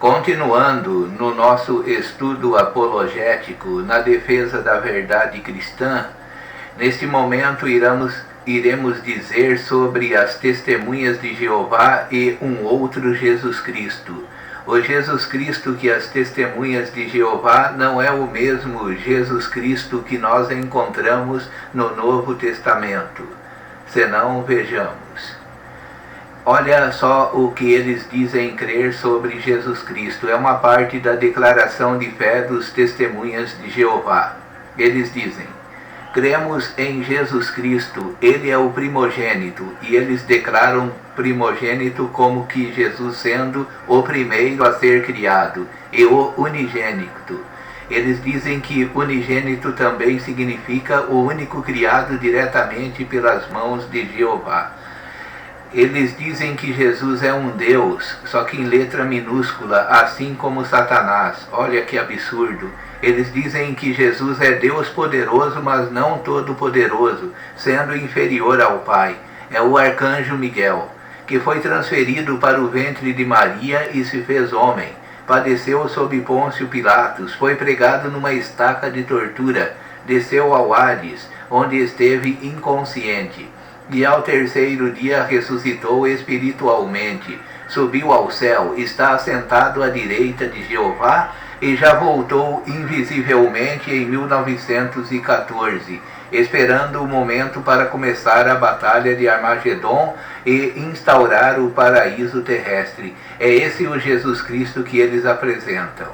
Continuando no nosso estudo apologético na defesa da verdade cristã, neste momento iremos dizer sobre as testemunhas de Jeová e um outro Jesus Cristo. O Jesus Cristo que as testemunhas de Jeová não é o mesmo Jesus Cristo que nós encontramos no Novo Testamento. Senão, vejamos. Olha só o que eles dizem crer sobre Jesus Cristo. É uma parte da declaração de fé dos testemunhas de Jeová. Eles dizem: cremos em Jesus Cristo, Ele é o primogênito, e eles declaram primogênito como que Jesus sendo o primeiro a ser criado, e o unigênito. Eles dizem que unigênito também significa o único criado diretamente pelas mãos de Jeová. Eles dizem que Jesus é um Deus, só que em letra minúscula, assim como Satanás. Olha que absurdo. Eles dizem que Jesus é Deus poderoso, mas não todo-poderoso, sendo inferior ao Pai. É o arcanjo Miguel, que foi transferido para o ventre de Maria e se fez homem. Padeceu sob Pôncio Pilatos, foi pregado numa estaca de tortura, desceu ao Hades, onde esteve inconsciente. E ao terceiro dia ressuscitou espiritualmente, subiu ao céu, está assentado à direita de Jeová e já voltou invisivelmente em 1914, esperando o momento para começar a batalha de Armagedon e instaurar o paraíso terrestre. É esse o Jesus Cristo que eles apresentam.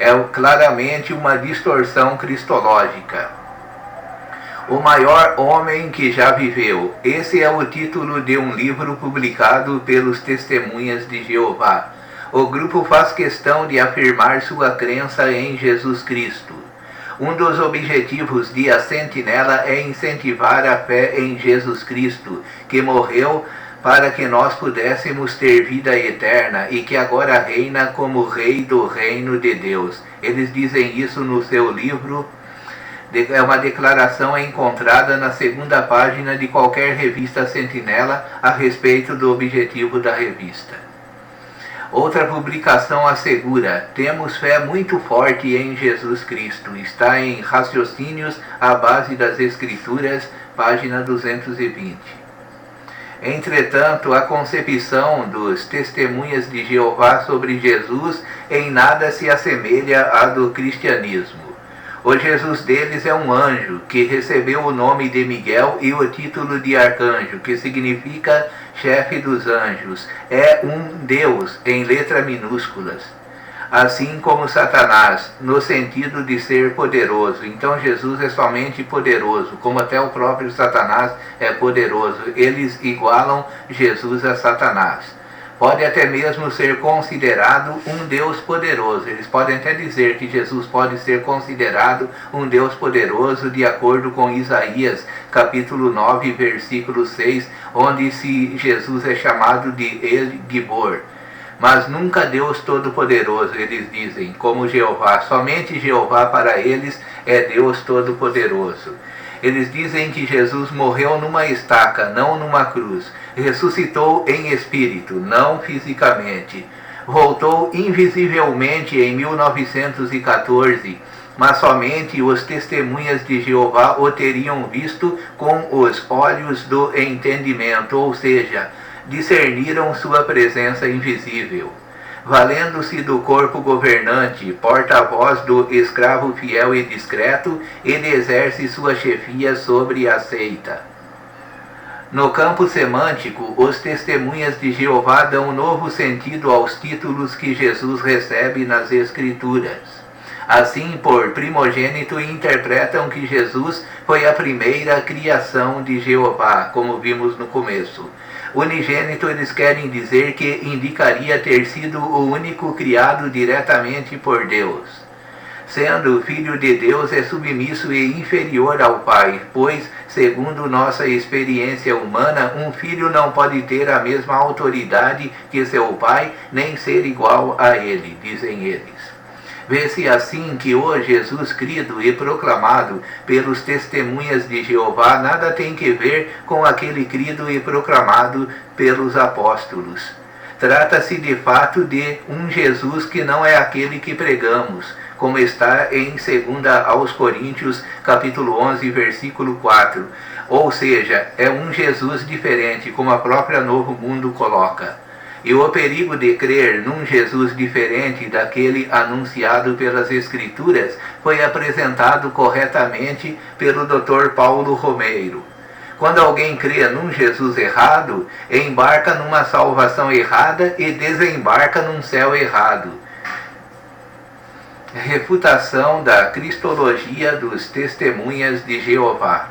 É claramente uma distorção cristológica. O maior homem que já viveu. Esse é o título de um livro publicado pelos Testemunhas de Jeová. O grupo faz questão de afirmar sua crença em Jesus Cristo. Um dos objetivos de A Sentinela é incentivar a fé em Jesus Cristo, que morreu para que nós pudéssemos ter vida eterna e que agora reina como Rei do Reino de Deus. Eles dizem isso no seu livro. É uma declaração encontrada na segunda página de qualquer revista Sentinela a respeito do objetivo da revista. Outra publicação assegura: temos fé muito forte em Jesus Cristo. Está em Raciocínios à Base das Escrituras, página 220. Entretanto, a concepção dos Testemunhas de Jeová sobre Jesus em nada se assemelha à do cristianismo. O Jesus deles é um anjo, que recebeu o nome de Miguel e o título de arcanjo, que significa chefe dos anjos. É um Deus, em letras minúsculas. Assim como Satanás, no sentido de ser poderoso. Então Jesus é somente poderoso, como até o próprio Satanás é poderoso. Eles igualam Jesus a Satanás. Pode até mesmo ser considerado um Deus poderoso. Eles podem até dizer que Jesus pode ser considerado um Deus poderoso de acordo com Isaías, capítulo 9, versículo 6, onde Jesus é chamado de El Gibor. Mas nunca Deus Todo-Poderoso, eles dizem, como Jeová. Somente Jeová para eles é Deus Todo-Poderoso. Eles dizem que Jesus morreu numa estaca, não numa cruz. Ressuscitou em espírito, não fisicamente. Voltou invisivelmente em 1914, mas somente os testemunhas de Jeová o teriam visto com os olhos do entendimento, ou seja, discerniram sua presença invisível. Valendo-se do corpo governante, porta-voz do escravo fiel e discreto, ele exerce sua chefia sobre a seita. No campo semântico, os testemunhas de Jeová dão novo sentido aos títulos que Jesus recebe nas Escrituras. Assim, por primogênito, interpretam que Jesus foi a primeira criação de Jeová, como vimos no começo. Unigênito, eles querem dizer que indicaria ter sido o único criado diretamente por Deus. Sendo filho de Deus, é submisso e inferior ao Pai, pois, segundo nossa experiência humana, um filho não pode ter a mesma autoridade que seu pai, nem ser igual a ele, dizem eles. Vê-se assim que o Jesus crido e proclamado pelos testemunhas de Jeová nada tem que ver com aquele crido e proclamado pelos apóstolos. Trata-se de fato de um Jesus que não é aquele que pregamos, como está em 2 aos Coríntios, capítulo 11, versículo 4. Ou seja, é um Jesus diferente, como a própria Novo Mundo coloca. E o perigo de crer num Jesus diferente daquele anunciado pelas Escrituras foi apresentado corretamente pelo Dr. Paulo Romeiro. Quando alguém crê num Jesus errado, embarca numa salvação errada e desembarca num céu errado. Refutação da Cristologia dos Testemunhas de Jeová.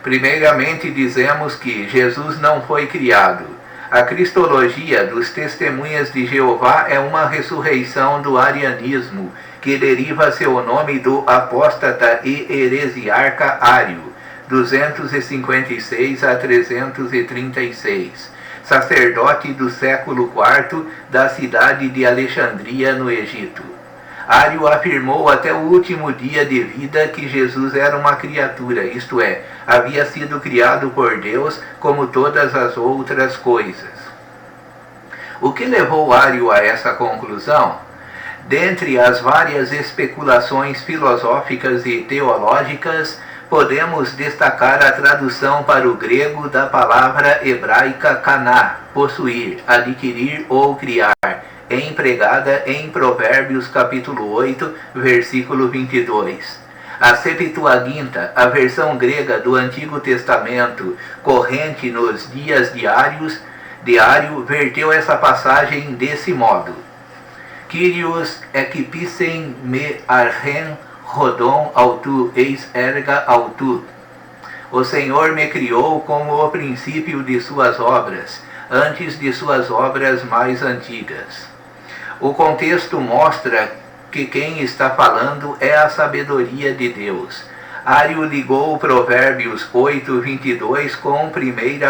Primeiramente, dizemos que Jesus não foi criado. A Cristologia dos Testemunhas de Jeová é uma ressurreição do arianismo, que deriva seu nome do apóstata e heresiarca Ário, 256 a 336, sacerdote do século IV da cidade de Alexandria, no Egito. Ário afirmou até o último dia de vida que Jesus era uma criatura, isto é, havia sido criado por Deus como todas as outras coisas. O que levou Ário a essa conclusão? Dentre as várias especulações filosóficas e teológicas, podemos destacar a tradução para o grego da palavra hebraica kaná, possuir, adquirir ou criar, empregada em Provérbios capítulo 8, versículo 22. A Septuaginta, a versão grega do Antigo Testamento, corrente nos dias de Ário, verteu essa passagem desse modo: Kyrios ekipisen me archen rodon autu eis erga autu. O Senhor me criou como o princípio de suas obras, antes de suas obras mais antigas. O contexto mostra que quem está falando é a sabedoria de Deus. Ário ligou Provérbios 8, 22 com 1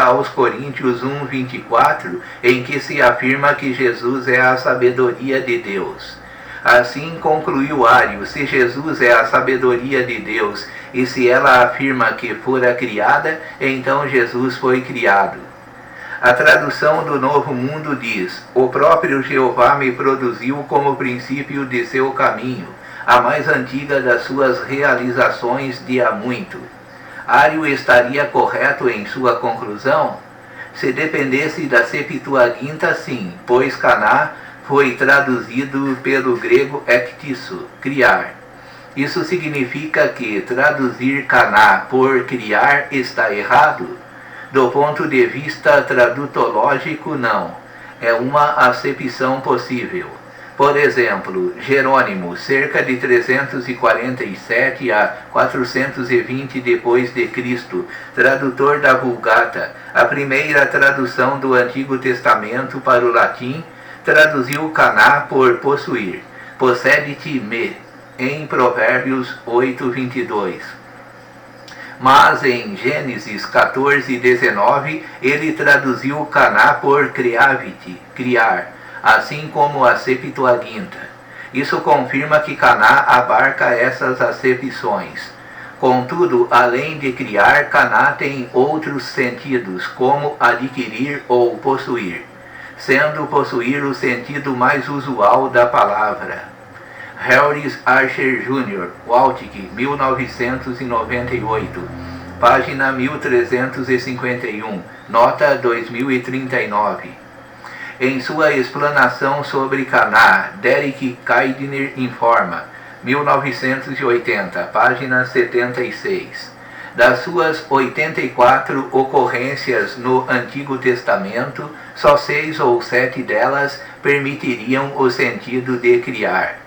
aos Coríntios 1, 24, em que se afirma que Jesus é a sabedoria de Deus. Assim concluiu Ário: se Jesus é a sabedoria de Deus e se ela afirma que fora criada, então Jesus foi criado. A tradução do Novo Mundo diz: o próprio Jeová me produziu como princípio de seu caminho, a mais antiga das suas realizações de há muito. Ário estaria correto em sua conclusão? Se dependesse da Septuaginta, sim, pois kaná foi traduzido pelo grego ektisso, criar. Isso significa que traduzir kaná por criar está errado? Do ponto de vista tradutológico, não. É uma acepção possível. Por exemplo, Jerônimo, cerca de 347 a 420 depois de Cristo, tradutor da Vulgata, a primeira tradução do Antigo Testamento para o latim, traduziu kaná por possuir, possede-te me, em Provérbios 8, 22. Mas em Gênesis 14, 19, ele traduziu kaná por creavite, criar, assim como a Septuaginta. Isso confirma que kaná abarca essas acepções. Contudo, além de criar, kaná tem outros sentidos, como adquirir ou possuir, sendo possuir o sentido mais usual da palavra. Harris Archer Jr., Waltic, 1998, página 1351, nota 2039. Em sua explanação sobre kaná, Derek Kaidner informa, 1980, página 76. Das suas 84 ocorrências no Antigo Testamento, só 6 ou 7 delas permitiriam o sentido de criar.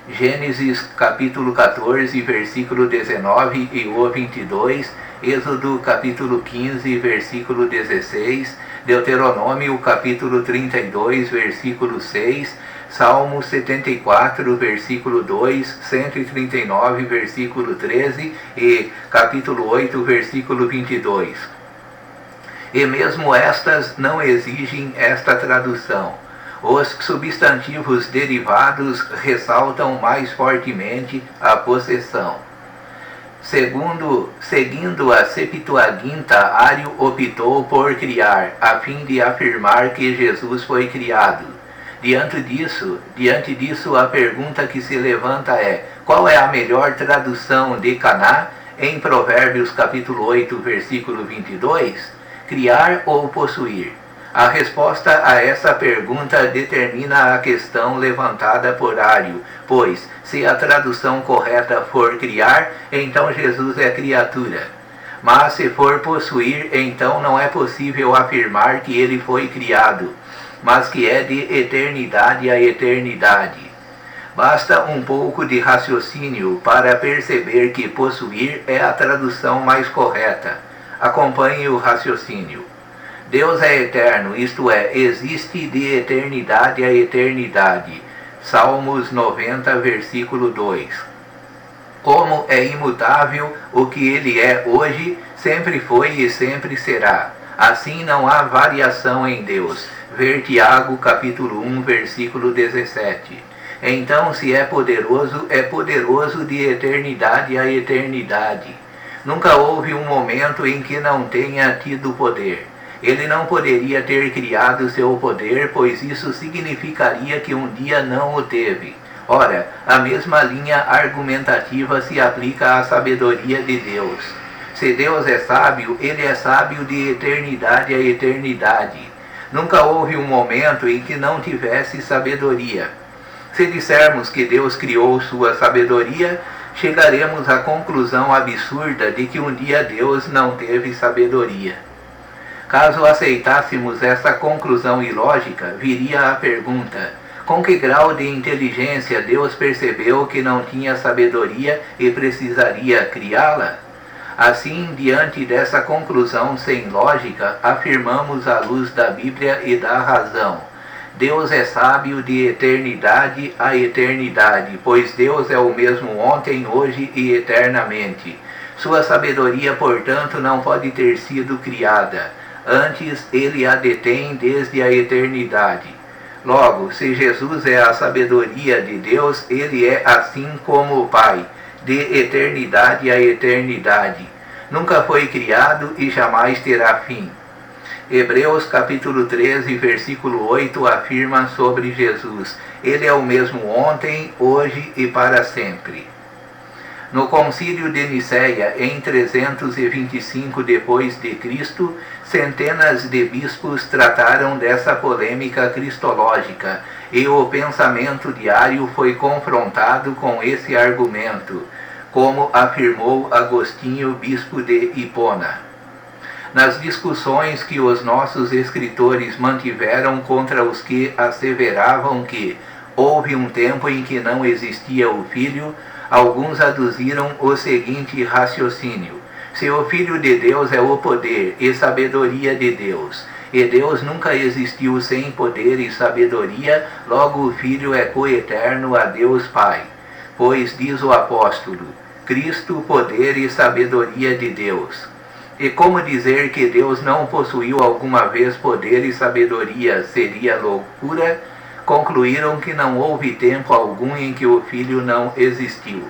Gênesis capítulo 14, versículo 19 e o 22, Êxodo capítulo 15, versículo 16, Deuteronômio capítulo 32, versículo 6, Salmo 74, versículo 2, 139, versículo 13 e capítulo 8, versículo 22. E mesmo estas não exigem esta tradução. Os substantivos derivados ressaltam mais fortemente a possessão. Seguindo a Septuaginta, Ario optou por criar, a fim de afirmar que Jesus foi criado. Diante disso, a pergunta que se levanta é: qual é a melhor tradução de Caná em Provérbios capítulo 8, versículo 22? Criar ou possuir? A resposta a essa pergunta determina a questão levantada por Ario, pois, se a tradução correta for criar, então Jesus é criatura. Mas se for possuir, então não é possível afirmar que ele foi criado, mas que é de eternidade a eternidade. Basta um pouco de raciocínio para perceber que possuir é a tradução mais correta. Acompanhe o raciocínio. Deus é eterno, isto é, existe de eternidade a eternidade. Salmos 90, versículo 2. Como é imutável o que ele é hoje, sempre foi e sempre será. Assim não há variação em Deus. Ver Tiago, capítulo 1, versículo 17. Então, se é poderoso de eternidade a eternidade. Nunca houve um momento em que não tenha tido poder. Ele não poderia ter criado seu poder, pois isso significaria que um dia não o teve. Ora, a mesma linha argumentativa se aplica à sabedoria de Deus. Se Deus é sábio, ele é sábio de eternidade a eternidade. Nunca houve um momento em que não tivesse sabedoria. Se dissermos que Deus criou sua sabedoria, chegaremos à conclusão absurda de que um dia Deus não teve sabedoria. Caso aceitássemos essa conclusão ilógica, viria a pergunta: com que grau de inteligência Deus percebeu que não tinha sabedoria e precisaria criá-la? Assim, diante dessa conclusão sem lógica, afirmamos à luz da Bíblia e da razão: Deus é sábio de eternidade a eternidade, pois Deus é o mesmo ontem, hoje e eternamente. Sua sabedoria, portanto, não pode ter sido criada. Antes, ele a detém desde a eternidade. Logo, se Jesus é a sabedoria de Deus, ele é assim como o Pai, de eternidade a eternidade. Nunca foi criado e jamais terá fim. Hebreus capítulo 13, versículo 8 afirma sobre Jesus: ele é o mesmo ontem, hoje e para sempre. No concílio de Nicéia, em 325 d.C., centenas de bispos trataram dessa polêmica cristológica, e o pensamento diário foi confrontado com esse argumento, como afirmou Agostinho, bispo de Hipona. Nas discussões que os nossos escritores mantiveram contra os que asseveravam que houve um tempo em que não existia o Filho, alguns aduziram o seguinte raciocínio: se o Filho de Deus é o poder e sabedoria de Deus, e Deus nunca existiu sem poder e sabedoria, logo o Filho é coeterno a Deus Pai. Pois diz o apóstolo: Cristo, poder e sabedoria de Deus. E como dizer que Deus não possuiu alguma vez poder e sabedoria seria loucura? Concluíram que não houve tempo algum em que o Filho não existiu.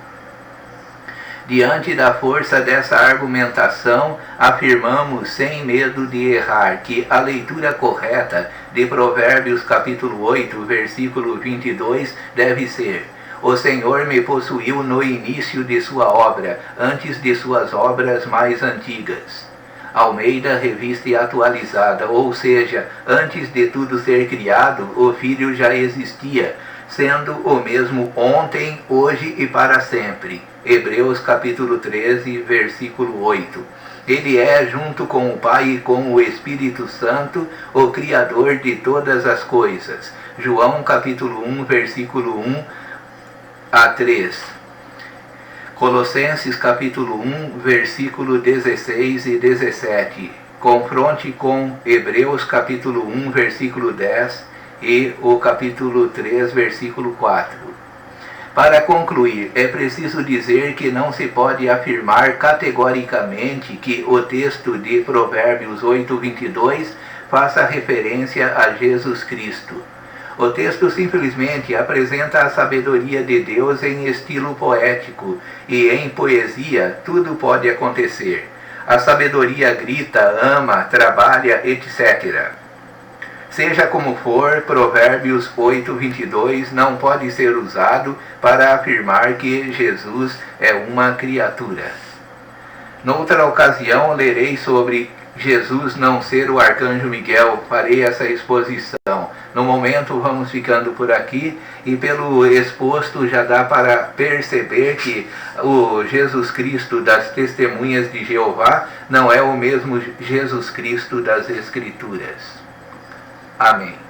Diante da força dessa argumentação, afirmamos sem medo de errar que a leitura correta de Provérbios capítulo 8, versículo 22 deve ser: o Senhor me possuiu no início de sua obra, antes de suas obras mais antigas. Almeida, revista e atualizada, ou seja, antes de tudo ser criado, o Filho já existia, sendo o mesmo ontem, hoje e para sempre. Hebreus capítulo 13, versículo 8. Ele é, junto com o Pai e com o Espírito Santo, o Criador de todas as coisas. João capítulo 1, versículo 1 a 3. Colossenses capítulo 1, versículo 16 e 17. Confronte com Hebreus capítulo 1, versículo 10 e o capítulo 3, versículo 4. Para concluir, é preciso dizer que não se pode afirmar categoricamente que o texto de Provérbios 8, 22 faça referência a Jesus Cristo. O texto simplesmente apresenta a sabedoria de Deus em estilo poético, e em poesia tudo pode acontecer. A sabedoria grita, ama, trabalha, etc. Seja como for, Provérbios 8:22 não pode ser usado para afirmar que Jesus é uma criatura. Noutra ocasião, lerei sobre Jesus não ser o arcanjo Miguel. Farei essa exposição. No momento, vamos ficando por aqui, e pelo exposto já dá para perceber que o Jesus Cristo das Testemunhas de Jeová não é o mesmo Jesus Cristo das Escrituras. Amém.